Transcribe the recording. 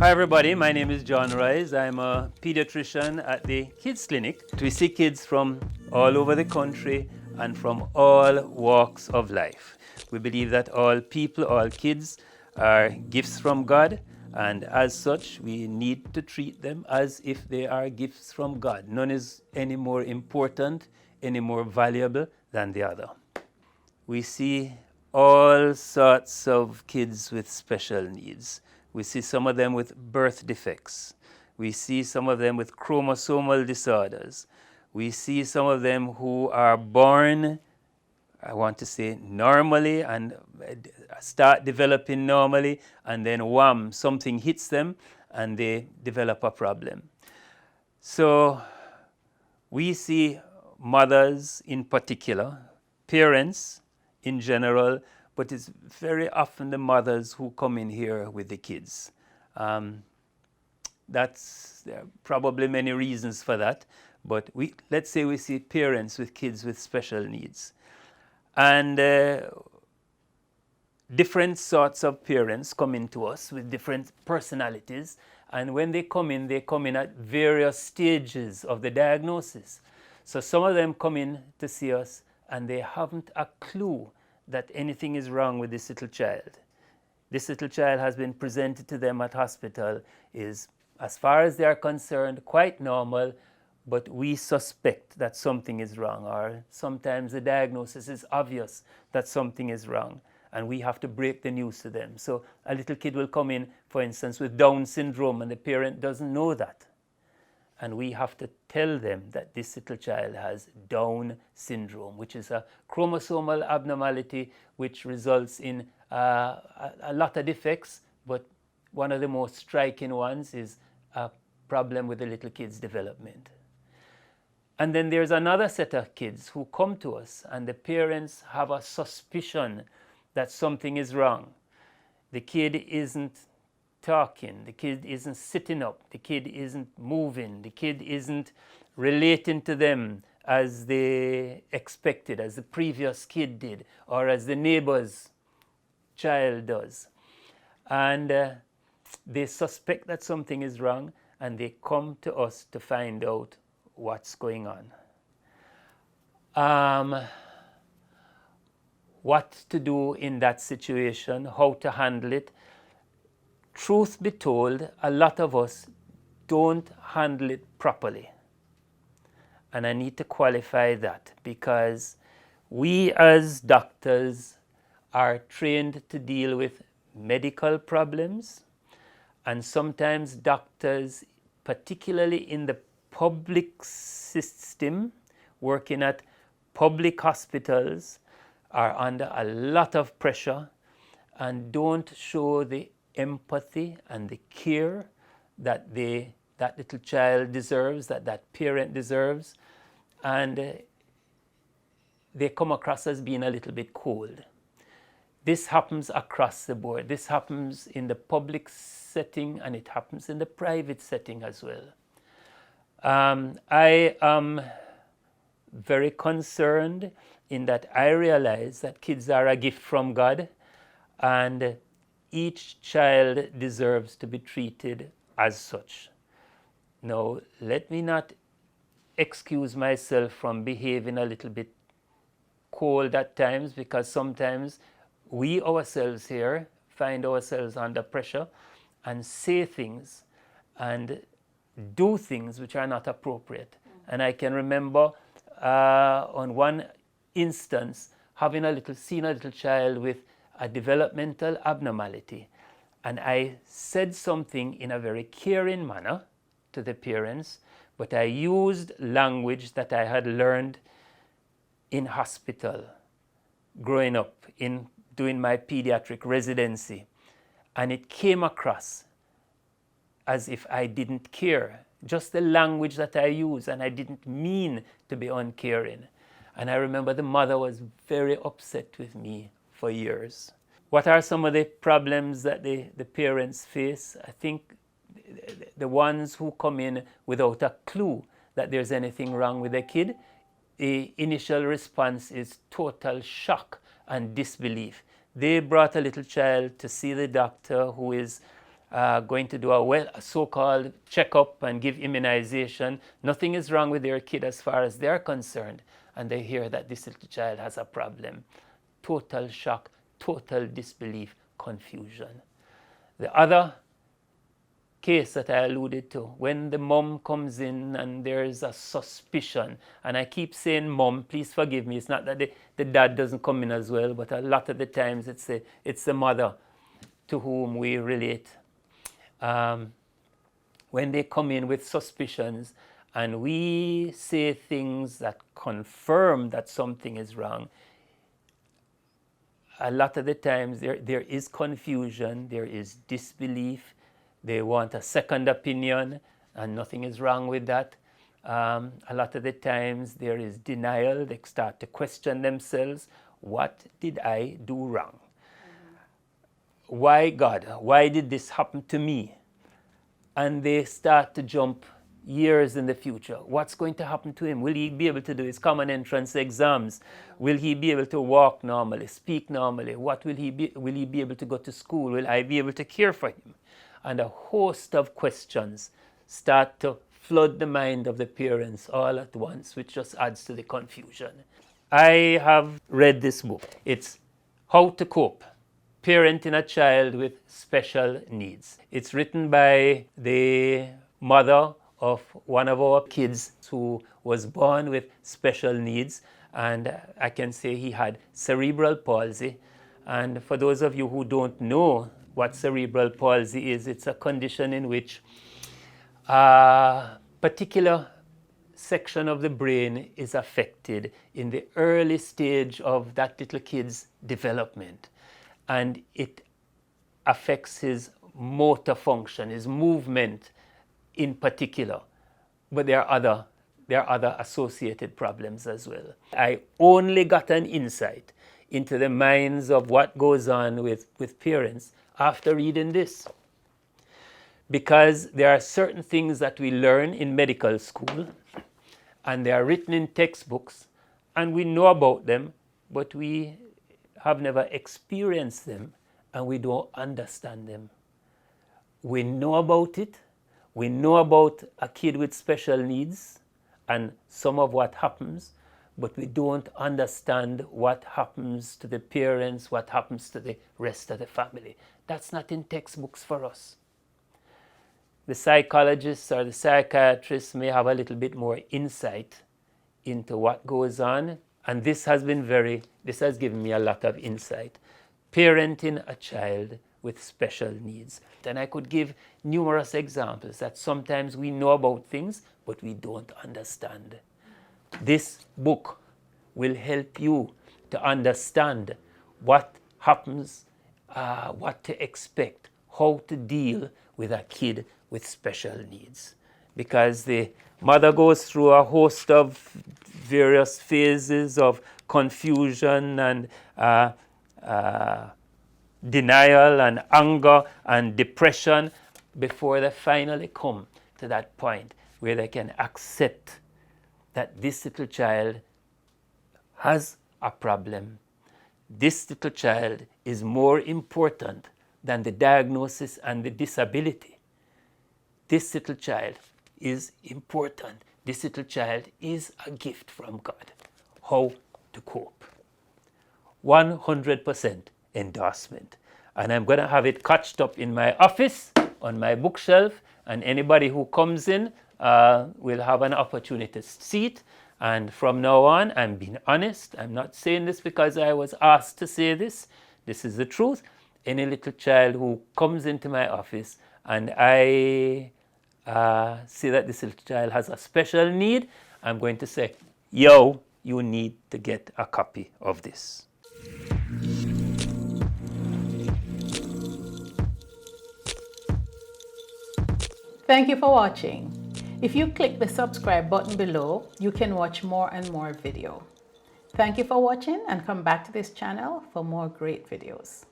Hi everybody, my name is John Royce. I'm a pediatrician at the kids clinic. We see kids from all over the country and from all walks of life. We believe that all people, all kids are gifts from God, and as such we need to treat them as if they are gifts from God. None is any more important, any more valuable than the other. We see all sorts of kids with special needs. We see some of them with birth defects. We see some of them with chromosomal disorders. We see some of them who are born, I want to say, normally and start developing normally, and then wham, something hits them and they develop a problem. So we see mothers in particular, parents in general, but it's very often the mothers who come in here with the kids. There are probably many reasons for that, but let's say we see parents with kids with special needs. And different sorts of parents come into us with different personalities, and when they come in at various stages of the diagnosis. So some of them come in to see us and they haven't a clue that anything is wrong with this little child. This little child has been presented to them at hospital, is, as far as they are concerned, quite normal, but we suspect that something is wrong, or sometimes the diagnosis is obvious that something is wrong, and we have to break the news to them. So a little kid will come in, for instance, with Down syndrome, and the parent doesn't know that. And we have to tell them that this little child has Down syndrome, which is a chromosomal abnormality which results in a lot of defects, but one of the most striking ones is a problem with the little kid's development. And then there's another set of kids who come to us and the parents have a suspicion that something is wrong. The kid isn't talking, the kid isn't sitting up, the kid isn't moving, the kid isn't relating to them as they expected, as the previous kid did, or as the neighbor's child does. And they suspect that something is wrong and they come to us to find out what's going on. What to do in that situation, how to handle it. Truth be told, a lot of us don't handle it properly. And I need to qualify that because we as doctors are trained to deal with medical problems, and sometimes doctors, particularly in the public system, working at public hospitals, are under a lot of pressure and don't show the empathy and the care that that little child deserves, that parent deserves, and they come across as being a little bit cold. This happens across the board. This happens in the public setting and it happens in the private setting as well. I am very concerned in that I realize that kids are a gift from God, and each child deserves to be treated as such. Now, let me not excuse myself from behaving a little bit cold at times, because sometimes we ourselves here find ourselves under pressure and say things and do things which are not appropriate. And I can remember on one instance seeing a little child with a developmental abnormality, and I said something in a very caring manner to the parents, but I used language that I had learned in hospital growing up, in doing my pediatric residency, and it came across as if I didn't care, just the language that I used, and I didn't mean to be uncaring. And I remember the mother was very upset with me for years. What are some of the problems that the parents face? I think the ones who come in without a clue that there's anything wrong with their kid, the initial response is total shock and disbelief. They brought a little child to see the doctor who is going to do a so-called checkup and give immunization. Nothing is wrong with their kid as far as they're concerned. And they hear that this little child has a problem. Total shock, total disbelief, confusion. The other case that I alluded to, when the mom comes in and there's a suspicion, and I keep saying mom, please forgive me, it's not that the dad doesn't come in as well, but a lot of the times it's the mother to whom we relate. When they come in with suspicions and we say things that confirm that something is wrong, a lot of the times there is confusion, there is disbelief. They want a second opinion, and nothing is wrong with that. A lot of the times there is denial. They start to question themselves. What did I do wrong? Why, God? Why did this happen to me? And they start to jump years in the future. What's going to happen to him? Will he be able to do his common entrance exams? Will he be able to walk normally, speak normally? What will he be? Will he be able to go to school? Will I be able to care for him? And a host of questions start to flood the mind of the parents all at once, which just adds to the confusion. I have read this book. It's How to Cope, Parenting a Child with Special Needs. It's written by the mother of one of our kids who was born with special needs, and I can say he had cerebral palsy. And for those of you who don't know what cerebral palsy is, it's a condition in which a particular section of the brain is affected in the early stage of that little kid's development, and it affects his motor function, his movement in particular. But there are other associated problems as well. I only got an insight into the minds of what goes on with parents after reading this, because there are certain things that we learn in medical school and they are written in textbooks and we know about them, but we have never experienced them and we don't understand them. We know about it. We know about a kid with special needs and some of what happens, but we don't understand what happens to the parents, what happens to the rest of the family. That's not in textbooks for us. The psychologists or the psychiatrists may have a little bit more insight into what goes on, and this has given me a lot of insight. Parenting a child with special needs. And I could give numerous examples that sometimes we know about things, but we don't understand. This book will help you to understand what happens, what to expect, how to deal with a kid with special needs. Because the mother goes through a host of various phases of confusion and denial and anger and depression before they finally come to that point where they can accept that this little child has a problem. This little child is more important than the diagnosis and the disability. This little child is important. This little child is a gift from God. How to cope. 100% endorsement. And I'm going to have it catched up in my office, on my bookshelf, and anybody who comes in will have an opportunity to see it. And from now on, I'm being honest. I'm not saying this because I was asked to say this. This is the truth. Any little child who comes into my office and I see that this little child has a special need, I'm going to say, yo, you need to get a copy of this. Thank you for watching. If you click the subscribe button below, you can watch more and more video. Thank you for watching and come back to this channel for more great videos.